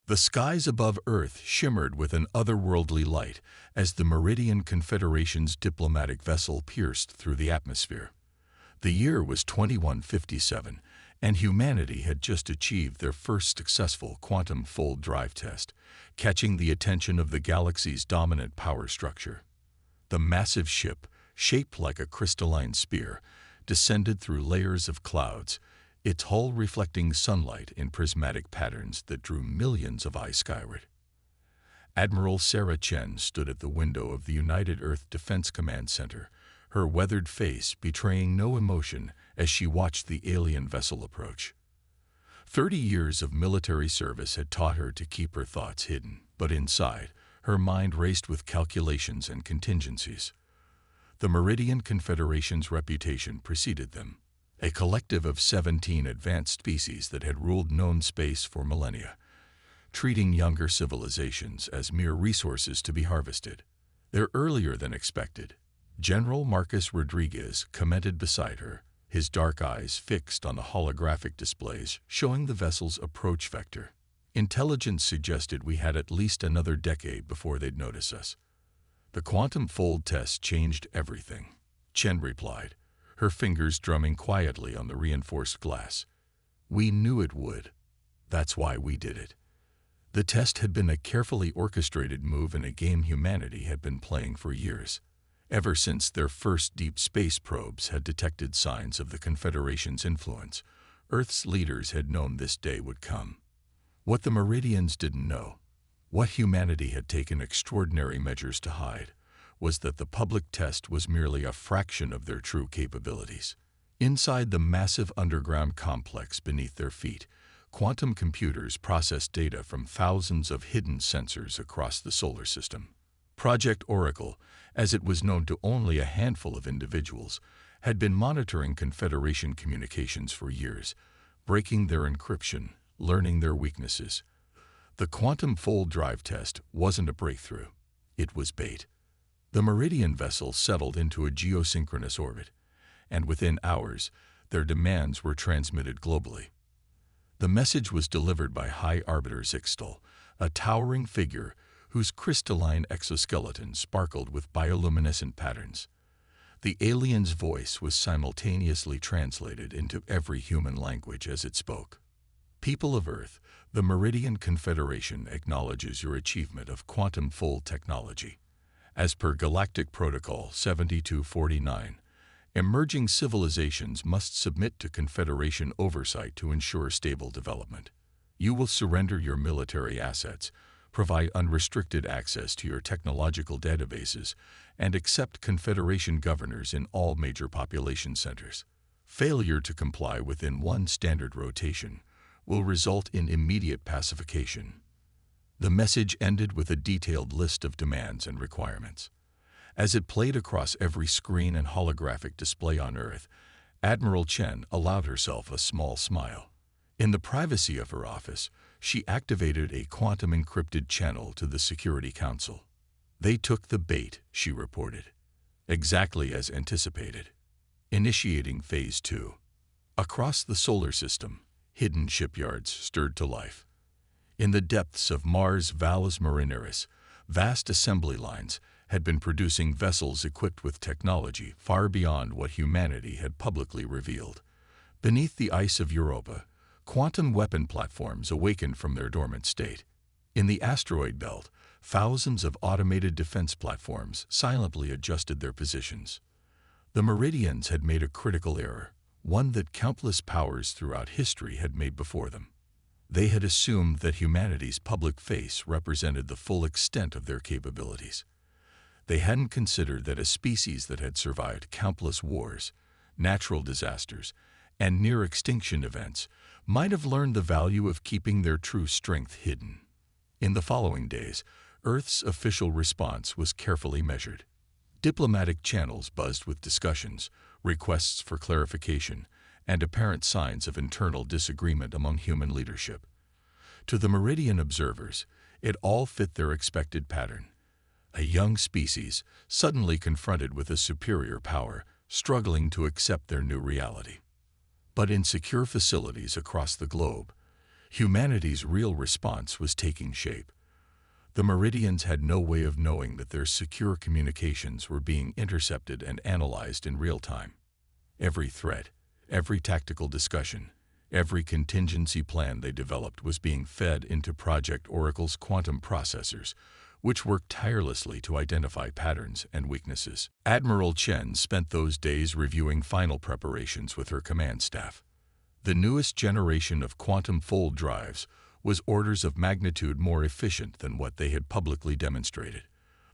The skies above Earth shimmered with an otherworldly light as the Meridian Confederation's diplomatic vessel pierced through the atmosphere. The year was 2157, and humanity had just achieved their first successful quantum fold drive test, catching the attention of the galaxy's dominant power structure. The massive ship, shaped like a crystalline spear, descended through layers of clouds, its hull reflecting sunlight in prismatic patterns that drew millions of eyes skyward. Admiral Sarah Chen stood at the window of the United Earth Defense Command Center, her weathered face betraying no emotion as she watched the alien vessel approach. 30 years of military service had taught her to keep her thoughts hidden, but inside, her mind raced with calculations and contingencies. The Meridian Confederation's reputation preceded them, a collective of 17 advanced species that had ruled known space for millennia, treating younger civilizations as mere resources to be harvested. They're earlier than expected. General Marcus Rodriguez commented beside her, his dark eyes fixed on the holographic displays showing the vessel's approach vector. Intelligence suggested we had at least another decade before they'd notice us. The quantum fold test changed everything, Chen replied, her fingers drumming quietly on the reinforced glass. We knew it would. That's why we did it. The test had been a carefully orchestrated move in a game humanity had been playing for years, ever since their first deep space probes had detected signs of the Confederation's influence. Earth's leaders had known this day would come. What the Meridians didn't know, what humanity had taken extraordinary measures to hide, was that the public test was merely a fraction of their true capabilities. Inside the massive underground complex beneath their feet, quantum computers processed data from thousands of hidden sensors across the solar system. Project Oracle, as it was known to only a handful of individuals, had been monitoring Confederation communications for years, breaking their encryption, learning their weaknesses. The quantum fold drive test wasn't a breakthrough. It was bait. The Meridian vessel settled into a geosynchronous orbit, and within hours, their demands were transmitted globally. The message was delivered by High Arbiter Zixtal, a towering figure whose crystalline exoskeleton sparkled with bioluminescent patterns. The alien's voice was simultaneously translated into every human language as it spoke. People of Earth, the Meridian Confederation acknowledges your achievement of quantum fold technology. As per Galactic Protocol 7249, emerging civilizations must submit to Confederation oversight to ensure stable development. You will surrender your military assets, provide unrestricted access to your technological databases, and accept Confederation governors in all major population centers. Failure to comply within one standard rotation will result in immediate pacification. The message ended with a detailed list of demands and requirements. As it played across every screen and holographic display on Earth, Admiral Chen allowed herself a small smile. In the privacy of her office, she activated a quantum-encrypted channel to the Security Council. They took the bait, she reported. Exactly as anticipated. Initiating Phase 2. Across the solar system, hidden shipyards stirred to life. In the depths of Mars' Valles Marineris, vast assembly lines had been producing vessels equipped with technology far beyond what humanity had publicly revealed. Beneath the ice of Europa, quantum weapon platforms awakened from their dormant state. In the asteroid belt, thousands of automated defense platforms silently adjusted their positions. The Meridians had made a critical error, one that countless powers throughout history had made before them. They had assumed that humanity's public face represented the full extent of their capabilities. They hadn't considered that a species that had survived countless wars, natural disasters, and near-extinction events might have learned the value of keeping their true strength hidden. In the following days, Earth's official response was carefully measured. Diplomatic channels buzzed with discussions, requests for clarification, and apparent signs of internal disagreement among human leadership. To the Meridian observers, it all fit their expected pattern. A young species, suddenly confronted with a superior power, struggling to accept their new reality. But in secure facilities across the globe, Humanity's real response was taking shape. The Meridians had no way of knowing that their secure communications were being intercepted and analyzed in real time. Every threat, every tactical discussion, every contingency plan they developed was being fed into Project Oracle's quantum processors, which worked tirelessly to identify patterns and weaknesses. Admiral Chen spent those days reviewing final preparations with her command staff. The newest generation of quantum fold drives was orders of magnitude more efficient than what they had publicly demonstrated.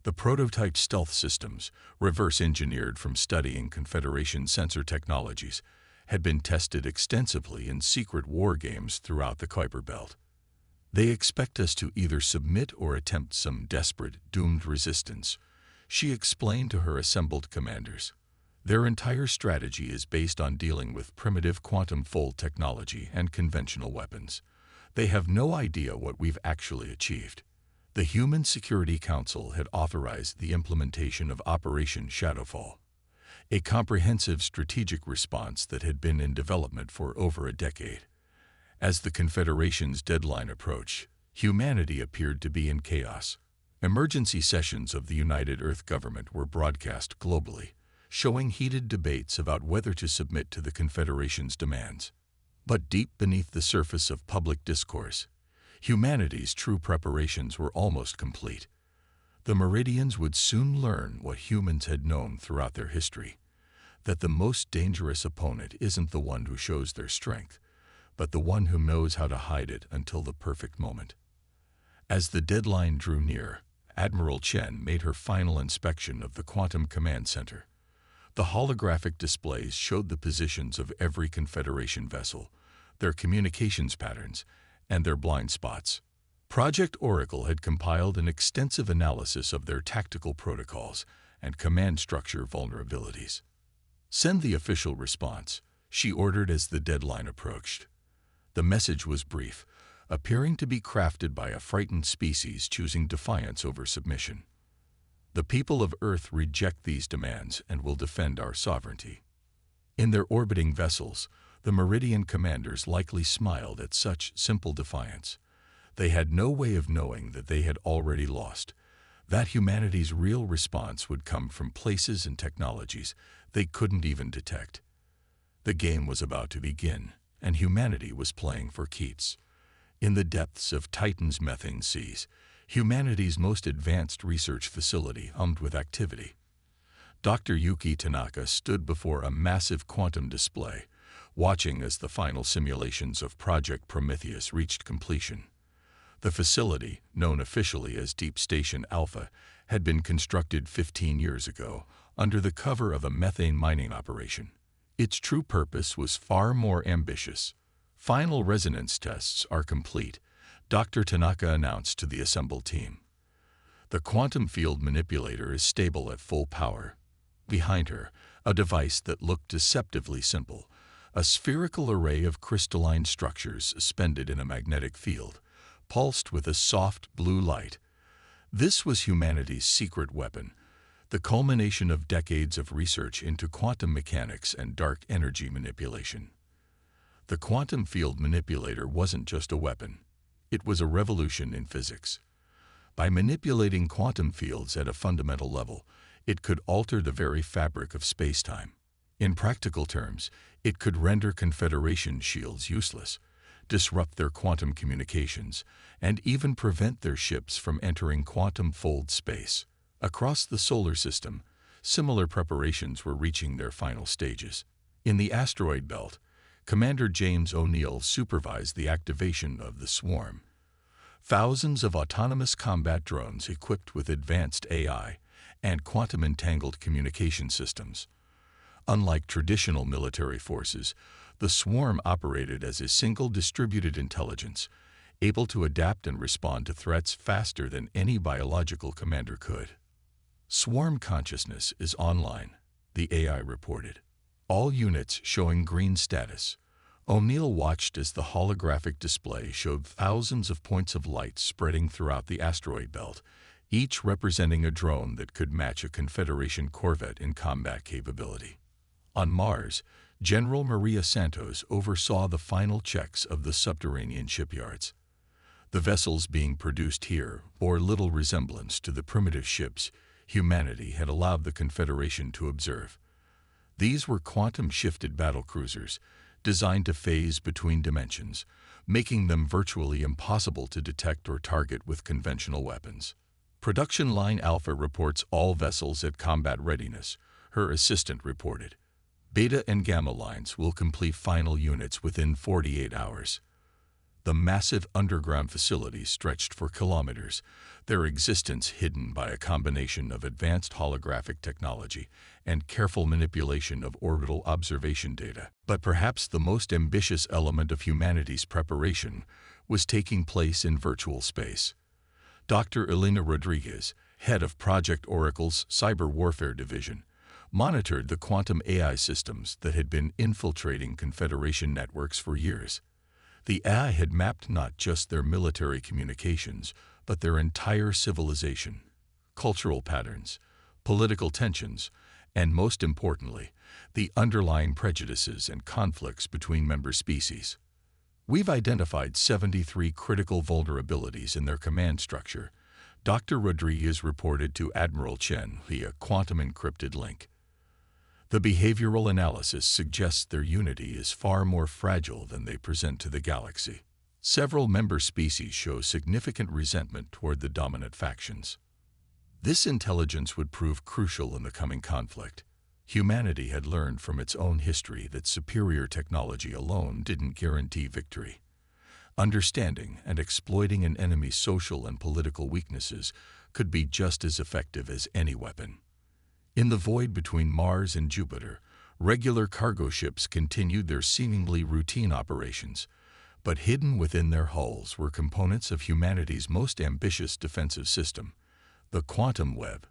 The prototype stealth systems, reverse-engineered from studying Confederation sensor technologies, had been tested extensively in secret war games throughout the Kuiper Belt. They expect us to either submit or attempt some desperate, doomed resistance, she explained to her assembled commanders. Their entire strategy is based on dealing with primitive quantum fold technology and conventional weapons. They have no idea what we've actually achieved. The Human Security Council had authorized the implementation of Operation Shadowfall, a comprehensive strategic response that had been in development for over a decade. As the Confederation's deadline approached, humanity appeared to be in chaos. Emergency sessions of the United Earth government were broadcast globally, showing heated debates about whether to submit to the Confederation's demands. But deep beneath the surface of public discourse, humanity's true preparations were almost complete. The Meridians would soon learn what humans had known throughout their history, that the most dangerous opponent isn't the one who shows their strength, but the one who knows how to hide it until the perfect moment. As the deadline drew near, Admiral Chen made her final inspection of the Quantum Command Center. The holographic displays showed the positions of every Confederation vessel, their communications patterns, and their blind spots. Project Oracle had compiled an extensive analysis of their tactical protocols and command structure vulnerabilities. "Send the official response," she ordered as the deadline approached. The message was brief, appearing to be crafted by a frightened species choosing defiance over submission. "The people of Earth reject these demands and will defend our sovereignty." In their orbiting vessels, the Meridian commanders likely smiled at such simple defiance. They had no way of knowing that they had already lost, that humanity's real response would come from places and technologies they couldn't even detect. The game was about to begin, and humanity was playing for keeps. In the depths of Titan's methane seas, humanity's most advanced research facility hummed with activity. Dr. Yuki Tanaka stood before a massive quantum display, watching as the final simulations of Project Prometheus reached completion. The facility, known officially as Deep Station Alpha, had been constructed 15 years ago under the cover of a methane mining operation. Its true purpose was far more ambitious. "Final resonance tests are complete," Dr. Tanaka announced to the assembled team. "The quantum field manipulator is stable at full power." Behind her, a device that looked deceptively simple, a spherical array of crystalline structures suspended in a magnetic field, pulsed with a soft blue light. This was humanity's secret weapon, the culmination of decades of research into quantum mechanics and dark energy manipulation. The quantum field manipulator wasn't just a weapon. It was a revolution in physics. By manipulating quantum fields at a fundamental level, it could alter the very fabric of space-time. In practical terms, it could render Confederation shields useless, disrupt their quantum communications, and even prevent their ships from entering quantum fold space. Across the solar system, similar preparations were reaching their final stages. In the asteroid belt, Commander James O'Neill supervised the activation of the swarm. Thousands of autonomous combat drones equipped with advanced AI and quantum-entangled communication systems. Unlike traditional military forces, the swarm operated as a single distributed intelligence, able to adapt and respond to threats faster than any biological commander could. "Swarm consciousness is online," the AI reported. All units showing green status. O'Neill watched as the holographic display showed thousands of points of light spreading throughout the asteroid belt, each representing a drone that could match a Confederation corvette in combat capability. On Mars, General Maria Santos oversaw the final checks of the subterranean shipyards. The vessels being produced here bore little resemblance to the primitive ships humanity had allowed the Confederation to observe. These were quantum-shifted battlecruisers designed to phase between dimensions, making them virtually impossible to detect or target with conventional weapons. Production Line Alpha reports all vessels at combat readiness, her assistant reported. Beta and Gamma lines will complete final units within 48 hours. The massive underground facilities stretched for kilometers, their existence hidden by a combination of advanced holographic technology and careful manipulation of orbital observation data. But perhaps the most ambitious element of humanity's preparation was taking place in virtual space. Dr. Elena Rodriguez, head of Project Oracle's Cyber Warfare Division, monitored the quantum AI systems that had been infiltrating Confederation networks for years. The AI had mapped not just their military communications, but their entire civilization, cultural patterns, political tensions, and most importantly, the underlying prejudices and conflicts between member species. We've identified 73 critical vulnerabilities in their command structure, Dr. Rodriguez reported to Admiral Chen via quantum-encrypted link. The behavioral analysis suggests their unity is far more fragile than they present to the galaxy. Several member species show significant resentment toward the dominant factions. This intelligence would prove crucial in the coming conflict. Humanity had learned from its own history that superior technology alone didn't guarantee victory. Understanding and exploiting an enemy's social and political weaknesses could be just as effective as any weapon. In the void between Mars and Jupiter, regular cargo ships continued their seemingly routine operations, but hidden within their hulls were components of humanity's most ambitious defensive system, the quantum web.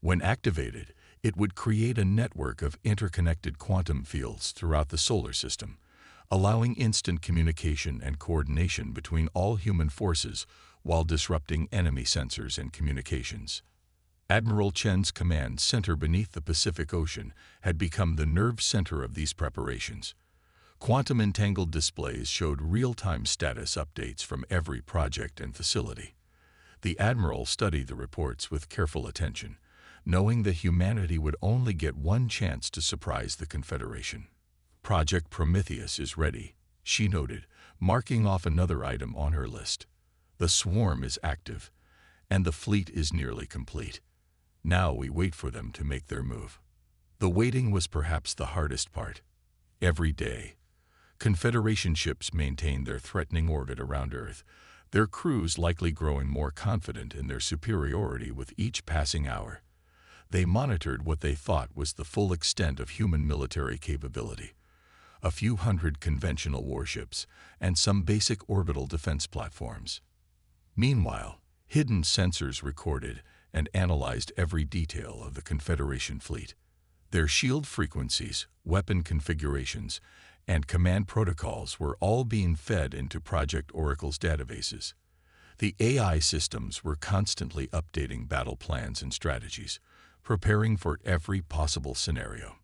When activated, it would create a network of interconnected quantum fields throughout the solar system, allowing instant communication and coordination between all human forces while disrupting enemy sensors and communications. Admiral Chen's command center beneath the Pacific Ocean had become the nerve center of these preparations. Quantum-entangled displays showed real-time status updates from every project and facility. The Admiral studied the reports with careful attention, knowing that humanity would only get one chance to surprise the Confederation. Project Prometheus is ready, she noted, marking off another item on her list. The swarm is active, and the fleet is nearly complete. Now we wait for them to make their move. The waiting was perhaps the hardest part. Every day, Confederation ships maintained their threatening orbit around Earth, their crews likely growing more confident in their superiority with each passing hour. They monitored what they thought was the full extent of human military capability. A few hundred conventional warships and some basic orbital defense platforms. Meanwhile, hidden sensors recorded and analyzed every detail of the Confederation fleet. Their shield frequencies, weapon configurations, and command protocols were all being fed into Project Oracle's databases. The AI systems were constantly updating battle plans and strategies, preparing for every possible scenario.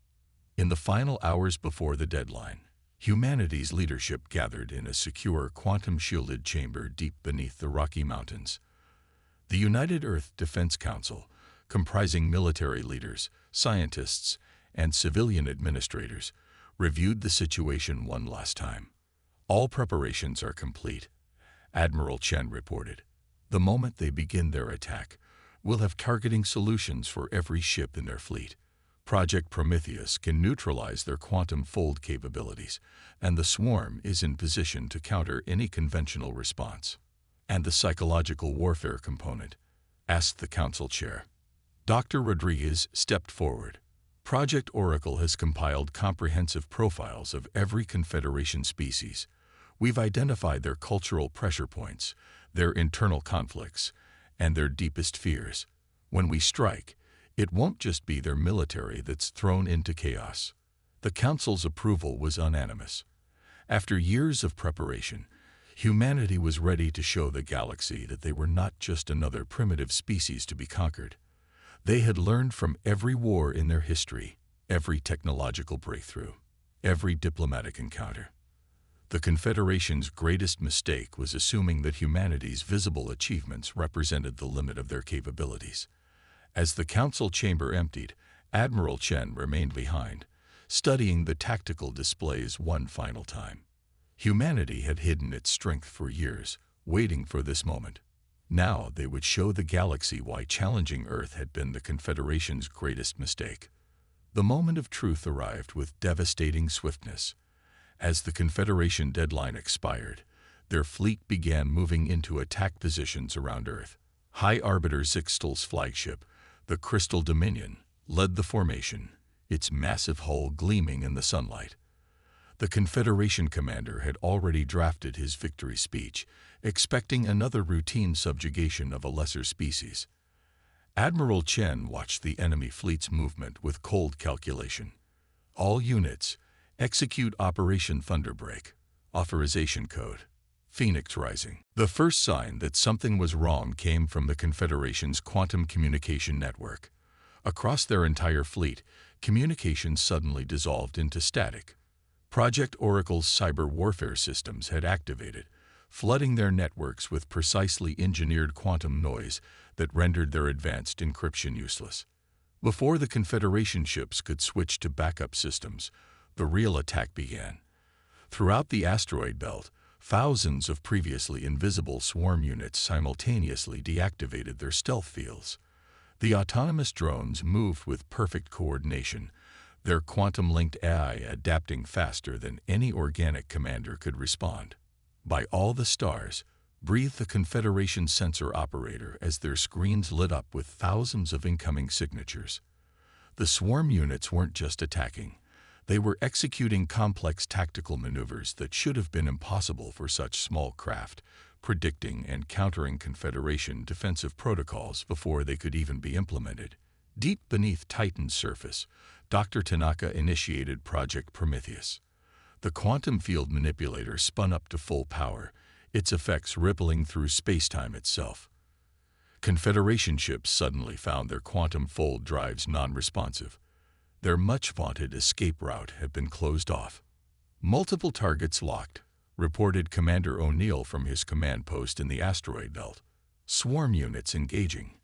In the final hours before the deadline, humanity's leadership gathered in a secure quantum-shielded chamber deep beneath the Rocky Mountains. The United Earth Defense Council, comprising military leaders, scientists, and civilian administrators, reviewed the situation one last time. All preparations are complete, Admiral Chen reported. The moment they begin their attack, we'll have targeting solutions for every ship in their fleet. Project Prometheus can neutralize their quantum fold capabilities, and the swarm is in position to counter any conventional response. And the psychological warfare component? Asked the council chair. Dr. Rodriguez stepped forward. Project Oracle has compiled comprehensive profiles of every Confederation species. We've identified their cultural pressure points, their internal conflicts, and their deepest fears. When we strike, it won't just be their military that's thrown into chaos. The Council's approval was unanimous. After years of preparation, humanity was ready to show the galaxy that they were not just another primitive species to be conquered. They had learned from every war in their history, every technological breakthrough, every diplomatic encounter. The Confederation's greatest mistake was assuming that humanity's visible achievements represented the limit of their capabilities. As the council chamber emptied, Admiral Chen remained behind, studying the tactical displays one final time. Humanity had hidden its strength for years, waiting for this moment. Now they would show the galaxy why challenging Earth had been the Confederation's greatest mistake. The moment of truth arrived with devastating swiftness. As the Confederation deadline expired, their fleet began moving into attack positions around Earth. High Arbiter Zixtal's flagship, the Crystal Dominion, led the formation, its massive hull gleaming in the sunlight. The Confederation commander had already drafted his victory speech, expecting another routine subjugation of a lesser species. Admiral Chen watched the enemy fleet's movement with cold calculation. All units, execute Operation Thunderbreak. Authorization code, Phoenix Rising. The first sign that something was wrong came from the Confederation's quantum communication network. Across their entire fleet, communications suddenly dissolved into static. Project Oracle's cyber warfare systems had activated, flooding their networks with precisely engineered quantum noise that rendered their advanced encryption useless. Before the Confederation ships could switch to backup systems, the real attack began. Throughout the asteroid belt, thousands of previously invisible swarm units simultaneously deactivated their stealth fields. The autonomous drones moved with perfect coordination, their quantum-linked AI adapting faster than any organic commander could respond. By all the stars, breathed the Confederation sensor operator as their screens lit up with thousands of incoming signatures. The swarm units weren't just attacking. They were executing complex tactical maneuvers that should have been impossible for such small craft, predicting and countering Confederation defensive protocols before they could even be implemented. Deep beneath Titan's surface, Dr. Tanaka initiated Project Prometheus. The quantum field manipulator spun up to full power, its effects rippling through space-time itself. Confederation ships suddenly found their quantum fold drives non-responsive. Their much-vaunted escape route had been closed off. Multiple targets locked, reported Commander O'Neill from his command post in the asteroid belt. Swarm units engaging.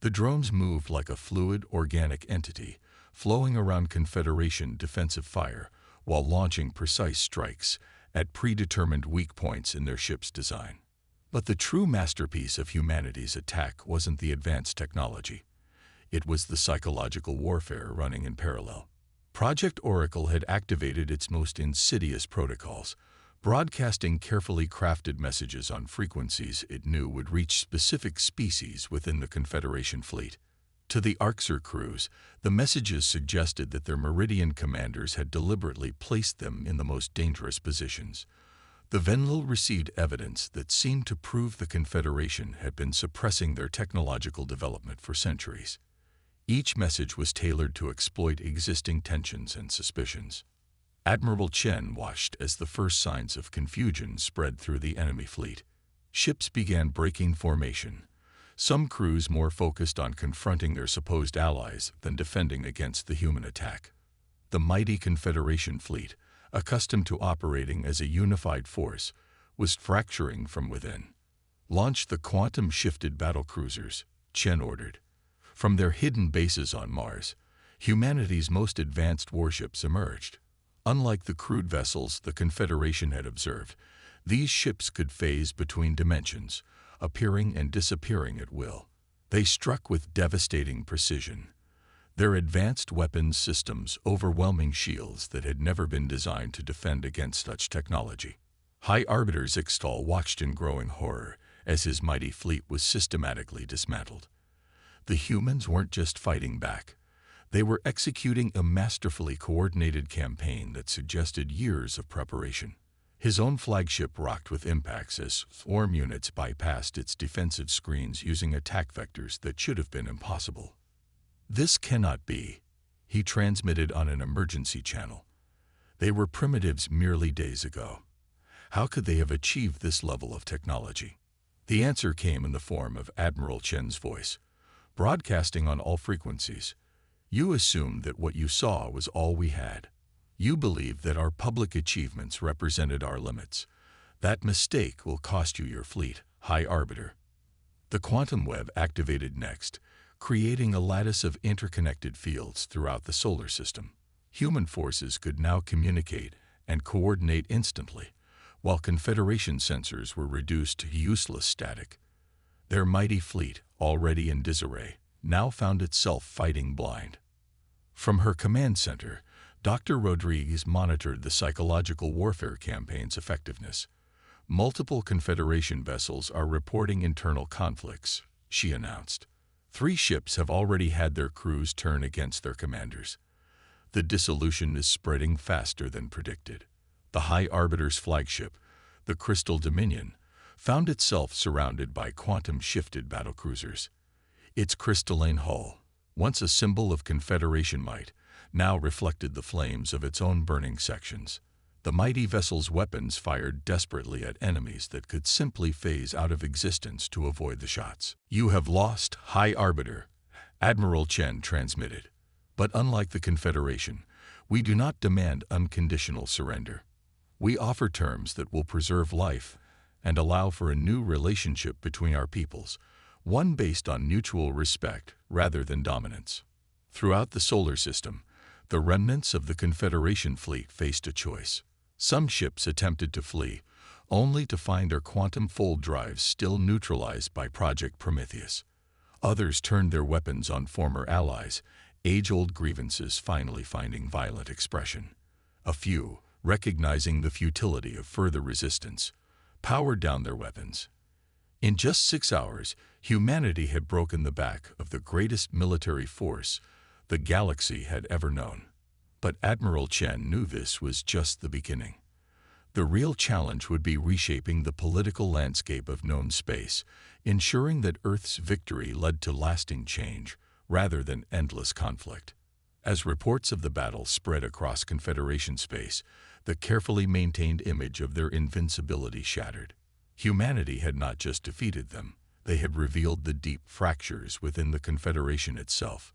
The drones moved like a fluid, organic entity, flowing around Confederation defensive fire while launching precise strikes at predetermined weak points in their ship's design. But the true masterpiece of humanity's attack wasn't the advanced technology. It was the psychological warfare running in parallel. Project Oracle had activated its most insidious protocols, broadcasting carefully crafted messages on frequencies it knew would reach specific species within the Confederation fleet. To the Arxer crews, the messages suggested that their Meridian commanders had deliberately placed them in the most dangerous positions. The Venlil received evidence that seemed to prove the Confederation had been suppressing their technological development for centuries. Each message was tailored to exploit existing tensions and suspicions. Admiral Chen watched as the first signs of confusion spread through the enemy fleet. Ships began breaking formation, some crews more focused on confronting their supposed allies than defending against the human attack. The mighty Confederation fleet, accustomed to operating as a unified force, was fracturing from within. "Launch the quantum-shifted battlecruisers," Chen ordered. From their hidden bases on Mars, humanity's most advanced warships emerged. Unlike the crude vessels the Confederation had observed, these ships could phase between dimensions, appearing and disappearing at will. They struck with devastating precision, their advanced weapons systems overwhelming shields that had never been designed to defend against such technology. High Arbiter Zixtal watched in growing horror as his mighty fleet was systematically dismantled. The humans weren't just fighting back. They were executing a masterfully coordinated campaign that suggested years of preparation. His own flagship rocked with impacts as swarm units bypassed its defensive screens using attack vectors that should have been impossible. "This cannot be," he transmitted on an emergency channel. "They were primitives merely days ago. How could they have achieved this level of technology?" The answer came in the form of Admiral Chen's voice, broadcasting on all frequencies. "You assumed that what you saw was all we had. You believe that our public achievements represented our limits. That mistake will cost you your fleet, High Arbiter. The quantum web activated next, creating a lattice of interconnected fields throughout the solar system. Human forces could now communicate and coordinate instantly, while Confederation sensors were reduced to useless static. Their mighty fleet, already in disarray, now found itself fighting blind. From her command center, Dr. Rodriguez monitored the psychological warfare campaign's effectiveness. Multiple Confederation vessels are reporting internal conflicts, she announced. 3 ships have already had their crews turn against their commanders. The dissolution is spreading faster than predicted. The High Arbiter's flagship, the Crystal Dominion, found itself surrounded by quantum-shifted battlecruisers. Its crystalline hull, once a symbol of Confederation might, now reflected the flames of its own burning sections. The mighty vessel's weapons fired desperately at enemies that could simply phase out of existence to avoid the shots. "You have lost, High Arbiter," Admiral Chen transmitted. "But unlike the Confederation, we do not demand unconditional surrender. We offer terms that will preserve life and allow for a new relationship between our peoples, one based on mutual respect rather than dominance." Throughout the solar system, the remnants of the Confederation fleet faced a choice. Some ships attempted to flee, only to find their quantum fold drives still neutralized by Project Prometheus. Others turned their weapons on former allies, age-old grievances finally finding violent expression. A few, recognizing the futility of further resistance, powered down their weapons. In just 6 hours, humanity had broken the back of the greatest military force the galaxy had ever known. But Admiral Chen knew this was just the beginning. The real challenge would be reshaping the political landscape of known space, ensuring that Earth's victory led to lasting change rather than endless conflict. As reports of the battle spread across Confederation space, the carefully maintained image of their invincibility shattered. Humanity had not just defeated them, they had revealed the deep fractures within the Confederation itself.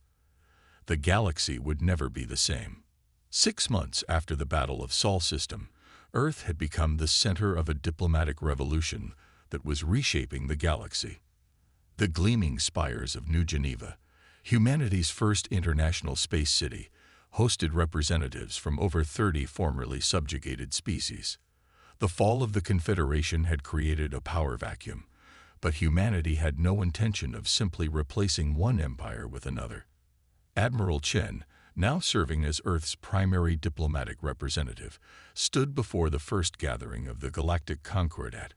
The galaxy would never be the same. 6 months after the Battle of Sol System, Earth had become the center of a diplomatic revolution that was reshaping the galaxy. The gleaming spires of New Geneva, humanity's first international space city, hosted representatives from over 30 formerly subjugated species. The fall of the Confederation had created a power vacuum, but humanity had no intention of simply replacing one empire with another. Admiral Chen, now serving as Earth's primary diplomatic representative, stood before the first gathering of the Galactic Concordat.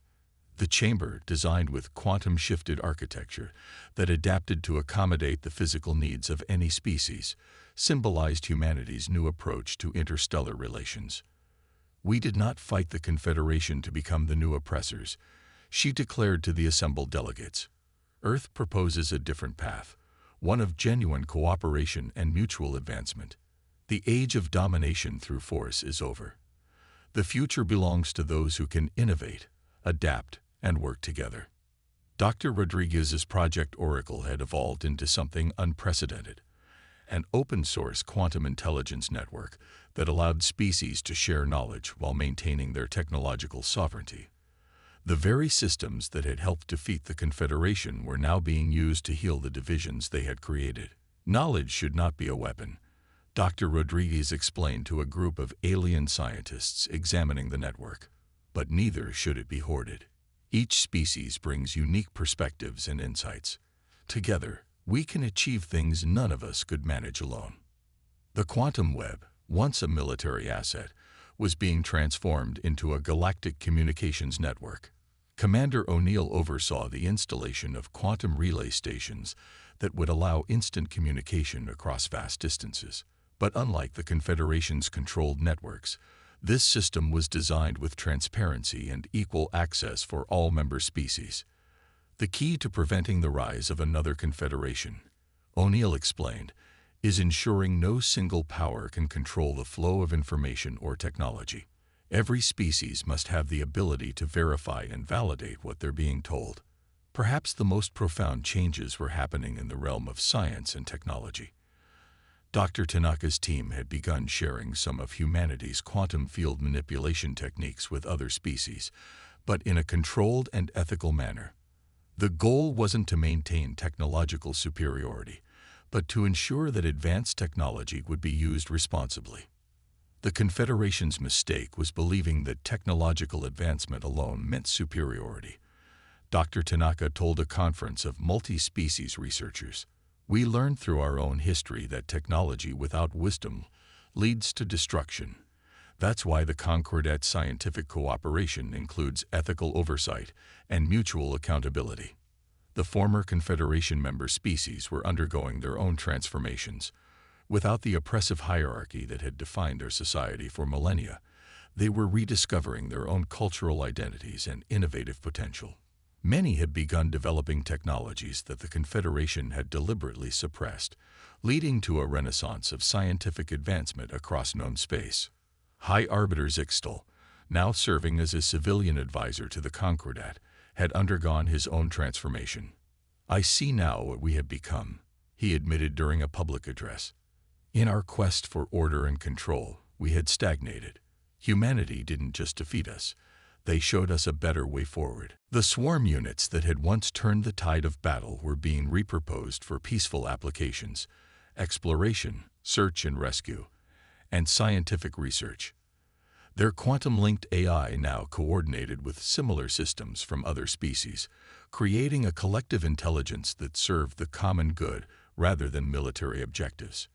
The chamber, designed with quantum-shifted architecture that adapted to accommodate the physical needs of any species, symbolized humanity's new approach to interstellar relations. "We did not fight the Confederation to become the new oppressors," she declared to the assembled delegates. "Earth proposes a different path, one of genuine cooperation and mutual advancement. The age of domination through force is over. The future belongs to those who can innovate, adapt, and work together." Dr. Rodriguez's Project Oracle had evolved into something unprecedented, an open-source quantum intelligence network that allowed species to share knowledge while maintaining their technological sovereignty. The very systems that had helped defeat the Confederation were now being used to heal the divisions they had created. "Knowledge should not be a weapon," Dr. Rodriguez explained to a group of alien scientists examining the network. "But neither should it be hoarded. Each species brings unique perspectives and insights. Together, we can achieve things none of us could manage alone." The quantum web, once a military asset, was being transformed into a galactic communications network. Commander O'Neill oversaw the installation of quantum relay stations that would allow instant communication across vast distances. But unlike the Confederation's controlled networks, this system was designed with transparency and equal access for all member species. "The key to preventing the rise of another Confederation," O'Neill explained, "is ensuring no single power can control the flow of information or technology. Every species must have the ability to verify and validate what they're being told." Perhaps the most profound changes were happening in the realm of science and technology. Dr. Tanaka's team had begun sharing some of humanity's quantum field manipulation techniques with other species, but in a controlled and ethical manner. The goal wasn't to maintain technological superiority, but to ensure that advanced technology would be used responsibly. The Confederation's mistake was believing that technological advancement alone meant superiority. Dr. Tanaka told a conference of multi-species researchers, "We learned through our own history that technology without wisdom leads to destruction. That's why the Concordat's scientific cooperation includes ethical oversight and mutual accountability." The former Confederation member species were undergoing their own transformations. Without the oppressive hierarchy that had defined our society for millennia, they were rediscovering their own cultural identities and innovative potential. Many had begun developing technologies that the Confederation had deliberately suppressed, leading to a renaissance of scientific advancement across known space. High Arbiter Zixtal, now serving as a civilian advisor to the Concordat, had undergone his own transformation. "I see now what we have become," he admitted during a public address. "In our quest for order and control, we had stagnated. Humanity didn't just defeat us, they showed us a better way forward." The swarm units that had once turned the tide of battle were being repurposed for peaceful applications, exploration, search and rescue, and scientific research. Their quantum-linked AI now coordinated with similar systems from other species, creating a collective intelligence that served the common good rather than military objectives.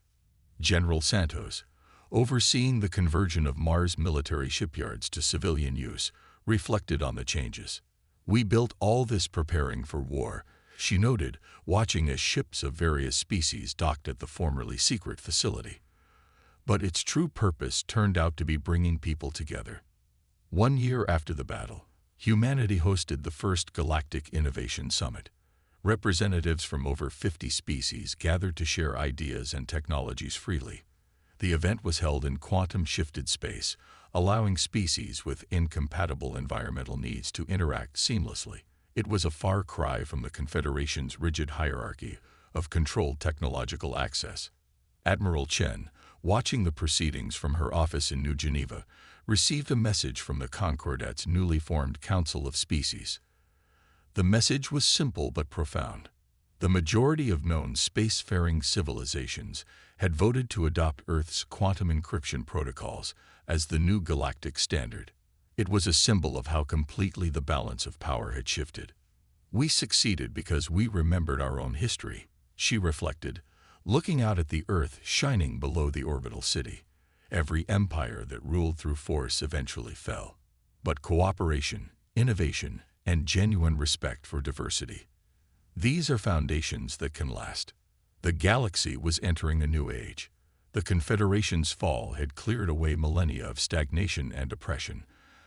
General Santos, overseeing the conversion of Mars military shipyards to civilian use, reflected on the changes. "We built all this preparing for war," she noted, watching as ships of various species docked at the formerly secret facility. But its true purpose turned out to be bringing people together. 1 year after the battle, humanity hosted the first Galactic Innovation Summit. Representatives from over 50 species gathered to share ideas and technologies freely. The event was held in quantum-shifted space, allowing species with incompatible environmental needs to interact seamlessly. It was a far cry from the Confederation's rigid hierarchy of controlled technological access. Admiral Chen, watching the proceedings from her office in New Geneva, received a message from the Concordat's newly formed Council of Species. The message was simple but profound. The majority of known spacefaring civilizations had voted to adopt Earth's quantum encryption protocols as the new galactic standard. It was a symbol of how completely the balance of power had shifted. "We succeeded because we remembered our own history," she reflected, looking out at the Earth shining below the orbital city. "Every empire that ruled through force eventually fell. But cooperation, innovation, and genuine respect for diversity, these are foundations that can last." The galaxy was entering a new age. The Confederation's fall had cleared away millennia of stagnation and oppression,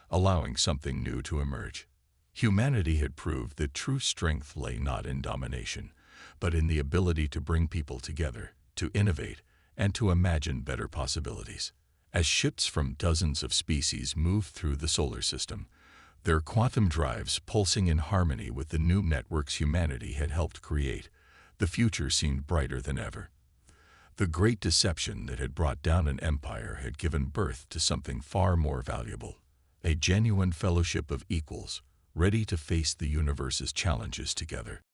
allowing something new to emerge. Humanity had proved that true strength lay not in domination, but in the ability to bring people together, to innovate, and to imagine better possibilities. As ships from dozens of species moved through the solar system, their quantum drives pulsing in harmony with the new networks humanity had helped create, the future seemed brighter than ever. The great deception that had brought down an empire had given birth to something far more valuable, a genuine fellowship of equals, ready to face the universe's challenges together.